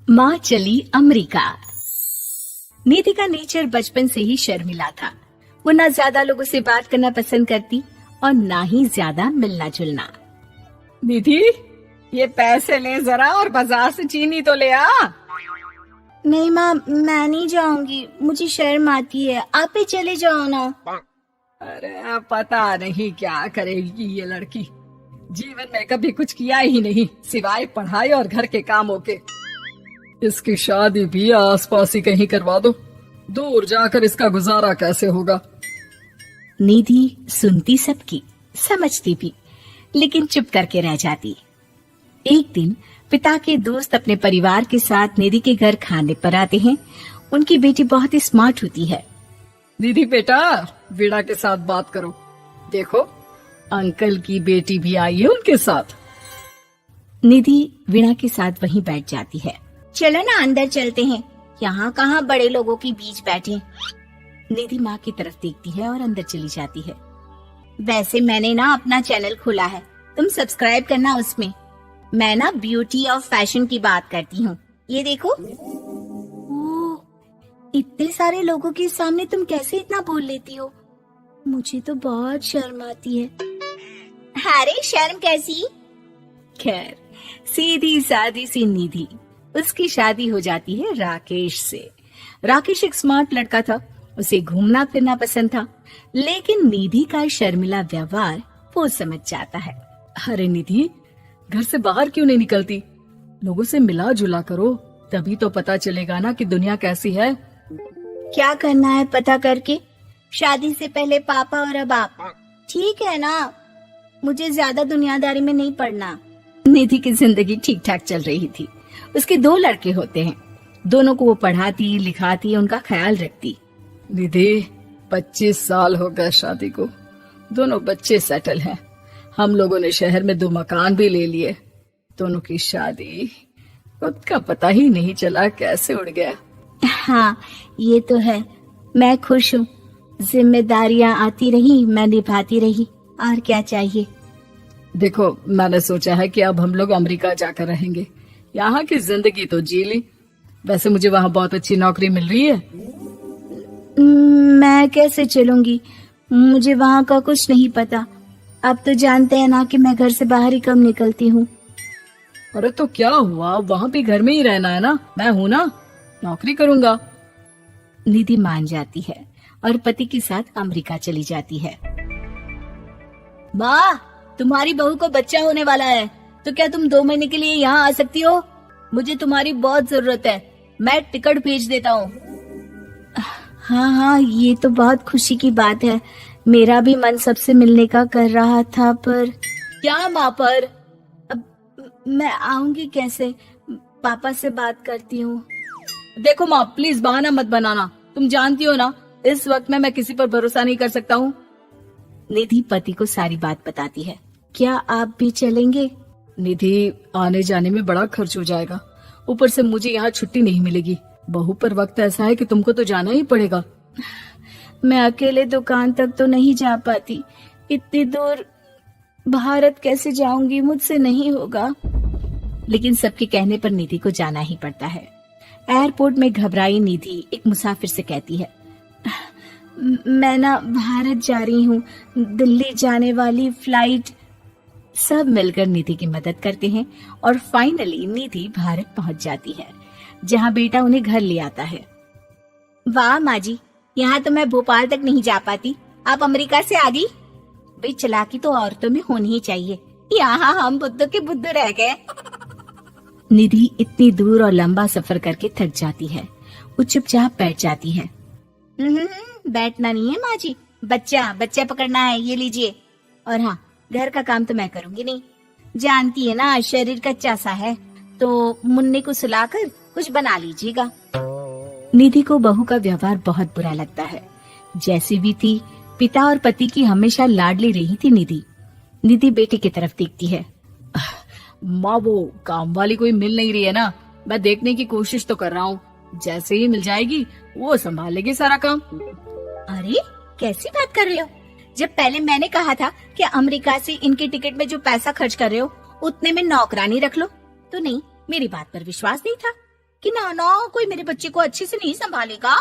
माँ चली अमेरिका। निधि का नेचर बचपन से ही शर्मिला था। वो ना ज्यादा लोगों से बात करना पसंद करती और ना ही ज्यादा मिलना जुलना। निधि, ये पैसे ले जरा और बाजार से चीनी तो ले आ। नहीं माँ, मैं नहीं जाऊंगी, मुझे शर्म आती है, आप ही चले जाओ ना। अरे पता नहीं क्या करेगी ये लड़की। जीवन में कभी कुछ किया ही नहीं सिवाय पढ़ाई और घर के कामों के। इसकी शादी भी आसपास ही कहीं करवा दो, दूर जाकर इसका गुजारा कैसे होगा। निधि सुनती सबकी, समझती भी, लेकिन चुप करके रह जाती। एक दिन पिता के दोस्त अपने परिवार के साथ निधि के घर खाने पर आते हैं। उनकी बेटी बहुत ही स्मार्ट होती है। निधि बेटा, वीणा के साथ बात करो। देखो, अंकल की बेटी भी आई है उनके साथ। निधि वीणा के साथ वहीं बैठ जाती है। चलो ना अंदर चलते हैं, यहाँ कहाँ बड़े लोगों के बीच बैठे। निधि माँ की तरफ देखती है और अंदर चली जाती है। वैसे मैंने ना अपना चैनल खोला है, तुम सब्सक्राइब करना उसमें। मैं ना ब्यूटी और फैशन की बात करती हूँ। ये देखो। ओह, इतने सारे लोगों के सामने तुम कैसे इतना बोल लेती हो? मुझे तो बहुत शर्म आती है। अरे शर्म कैसी? खैर, सीधी सादी सी निधि। उसकी शादी हो जाती है राकेश से। राकेश एक स्मार्ट लड़का था, उसे घूमना फिरना पसंद था, लेकिन निधि का शर्मिला व्यवहार वो समझ जाता है। अरे निधि, घर से बाहर क्यों नहीं निकलती? लोगों से मिला जुला करो, तभी तो पता चलेगा ना कि दुनिया कैसी है। क्या करना है पता करके? शादी से पहले पापा और अब आप। ठीक है ना, मुझे ज्यादा दुनियादारी में नहीं पड़ना। निधि की जिंदगी ठीक ठाक चल रही थी। उसके 2 लड़के होते हैं, दोनों को वो पढ़ाती लिखाती, उनका ख्याल रखती। निधि, 25 साल हो गए शादी को, दोनों बच्चे सेटल हैं। हम लोगों ने शहर में 2 मकान भी ले लिए। दोनों की शादी खुद का पता ही नहीं चला कैसे उड़ गया। हाँ, ये तो है। मैं खुश हूँ, जिम्मेदारियाँ आती रही, मैं निभाती रही, और क्या चाहिए। देखो, मैंने सोचा है कि अब हम लोग अमेरिका जाकर रहेंगे। यहाँ की जिंदगी तो जी ली, वैसे मुझे वहाँ बहुत अच्छी नौकरी मिल रही है। मैं कैसे चलूंगी? मुझे वहाँ का कुछ नहीं पता। आप तो जानते हैं ना कि मैं घर से बाहर ही कम निकलती हूँ। अरे तो क्या हुआ, वहाँ भी घर में ही रहना है ना, मैं हूँ ना, नौकरी करूँगा। निधि मान जाती है और पति के साथ अमेरिका चली जाती है। माँ, तुम्हारी बहू को बच्चा होने वाला है, तो क्या तुम 2 महीने के लिए यहाँ आ सकती हो? मुझे तुम्हारी बहुत जरूरत है, मैं टिकट भेज देता हूँ। हाँ हाँ, ये तो बहुत खुशी की बात है। मेरा भी मन सबसे मिलने का कर रहा था, पर क्या माँ पर? अब मैं आऊंगी कैसे? पापा से बात करती हूँ। देखो माँ, प्लीज बहाना मत बनाना, तुम जानती हो ना इस वक्त में मैं किसी पर भरोसा नहीं कर सकता हूँ। निधि पति को सारी बात बताती है। क्या आप भी चलेंगे? निधि, आने जाने में बड़ा खर्च हो जाएगा, ऊपर से मुझे यहाँ छुट्टी नहीं मिलेगी। बहू पर वक्त ऐसा है कि तुमको तो जाना ही पड़ेगा। मैं अकेले दुकान तक तो नहीं जा पाती, इतनी दूर भारत कैसे जाऊंगी? मुझसे नहीं होगा। लेकिन सबके कहने पर निधि को जाना ही पड़ता है। एयरपोर्ट में घबराई निधि एक मुसाफिर से कहती है, मैं ना भारत जा रही हूँ, दिल्ली जाने वाली फ्लाइट। सब मिलकर निधि की मदद करते हैं और फाइनली निधि भारत पहुंच जाती है, जहां बेटा उन्हें घर ले आता है। वाह माँ जी, यहाँ तो मैं भोपाल तक नहीं जा पाती, आप अमेरिका से आ गई। भाई, चालाकी तो औरतों में होनी ही चाहिए, यहाँ हम बुद्धू के बुद्धू रह गए। निधि इतनी दूर और लंबा सफर करके थक जाती है। वो चुपचाप बैठ जाती है। बैठना नहीं है माँ जी, बच्चा पकड़ना है, ये लीजिए। और हाँ, घर का काम तो मैं करूंगी नहीं, जानती है ना शरीर कच्चा सा है, तो मुन्ने को सुलाकर कुछ बना लीजिएगा। निधि को बहू का व्यवहार बहुत बुरा लगता है। जैसी भी थी, पिता और पति की हमेशा लाडली रही थी निधि। निधि बेटी की तरफ देखती है। माँ, वो काम वाली कोई मिल नहीं रही है ना, मैं देखने की कोशिश तो कर रहा हूँ, जैसे ही मिल जाएगी वो संभाल लेगी सारा काम। अरे कैसी बात कर रहे हो? जब पहले मैंने कहा था कि अमेरिका से इनके टिकट में जो पैसा खर्च कर रहे हो उतने में नौकरानी रख लो, तो नहीं, मेरी बात पर विश्वास नहीं था। कि ना ना कोई मेरे बच्चे को अच्छे से नहीं संभालेगा।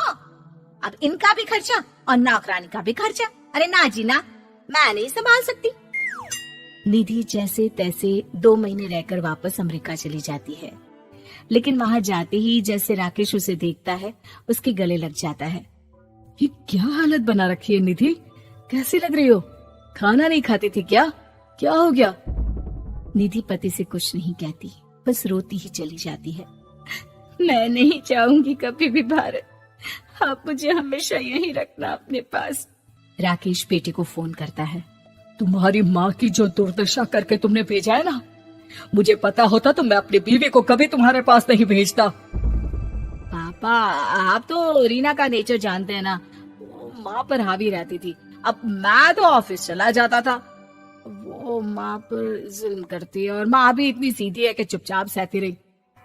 अब इनका भी खर्चा और नौकरानी का भी खर्चा। अरे ना जी ना, मैं नहीं संभाल सकती। निधि जैसे तैसे 2 महीने रहकर वापस अमेरिका चली जाती है, लेकिन वहां जाते ही जैसे राकेश उसे देखता है उसके गले लग जाता है। ये क्या हालत बना रखी है निधि, कैसी लग रही हो? खाना नहीं खाती थी क्या? क्या हो गया? निधि पति से कुछ नहीं कहती, बस रोती ही चली जाती है। मैं नहीं चाहूंगी कभी भी भारत, आप मुझे हमेशा यहीं रखना अपने पास। राकेश बेटे को फोन करता है। तुम्हारी माँ की जो दुर्दशा करके तुमने भेजा है ना, मुझे पता होता तो मैं अपनी बीवी को कभी तुम्हारे पास नहीं भेजता। पापा, आप तो रीना का नेचर जानते हैं ना, वो माँ पर हावी रहती थी। अब मैं तो ऑफिस चला जाता था, वो माँ पर जुल्म करती है और माँ भी इतनी सीधी है कि चुपचाप सहती रही।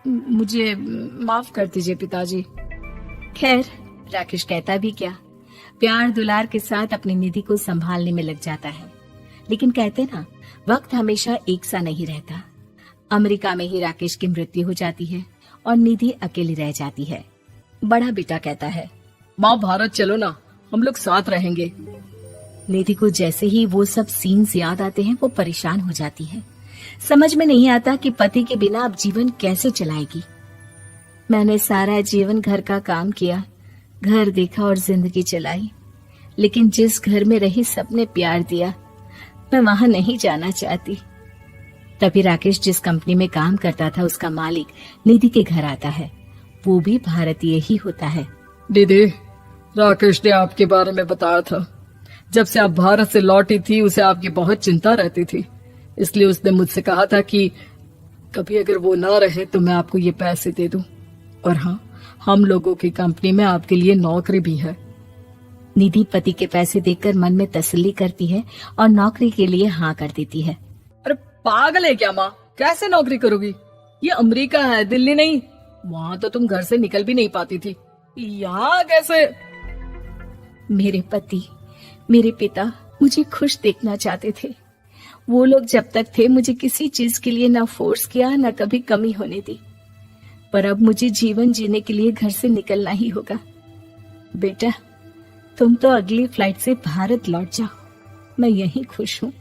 मुझे माफ कर दीजिए पिताजी। खैर, राकेश कहता भी क्या, प्यार दुलार के साथ अपनी निधि को संभालने में लग जाता है। लेकिन कहते ना, वक्त हमेशा एक सा नहीं रहता। अमेरिका में ही राकेश की मृत्यु हो जाती है और निधि अकेली रह जाती है। बड़ा बेटा कहता है, माँ भारत चलो ना, हम लोग साथ रहेंगे। निधि को जैसे ही वो सब सीन्स याद आते हैं वो परेशान हो जाती है। समझ में नहीं आता कि पति के बिना अब जीवन कैसे चलाएगी। मैंने सारा जीवन घर का काम किया, घर देखा और जिंदगी चलाई, लेकिन जिस घर में रही सबने प्यार दिया, मैं वहां नहीं जाना चाहती। तभी राकेश जिस कंपनी में काम करता था उसका मालिक निधि के घर आता है। वो भी भारतीय ही होता है। दीदी, राकेश ने आपके बारे में बताया था। जब से आप भारत से लौटी थी उसे आपकी बहुत चिंता रहती थी, इसलिए उसने मुझसे कहा था कि कभी अगर वो ना रहे तो मैं आपको ये पैसे दे दूं। और हाँ, हम लोगों की कंपनी में आपके लिए नौकरी भी है। निधि पति के पैसे देखकर मन में तसल्ली करती है और नौकरी के लिए हाँ कर देती है। अरे पागल है क्या माँ, कैसे नौकरी करोगी? ये अमेरिका है, दिल्ली नहीं। वहाँ तो तुम घर से निकल भी नहीं पाती थी, यहाँ कैसे? मेरे पति, मेरे पिता मुझे खुश देखना चाहते थे। वो लोग जब तक थे मुझे किसी चीज के लिए ना फोर्स किया, ना कभी कमी होने दी। पर अब मुझे जीवन जीने के लिए घर से निकलना ही होगा। बेटा, तुम तो अगली फ्लाइट से भारत लौट जाओ, मैं यहीं खुश हूँ।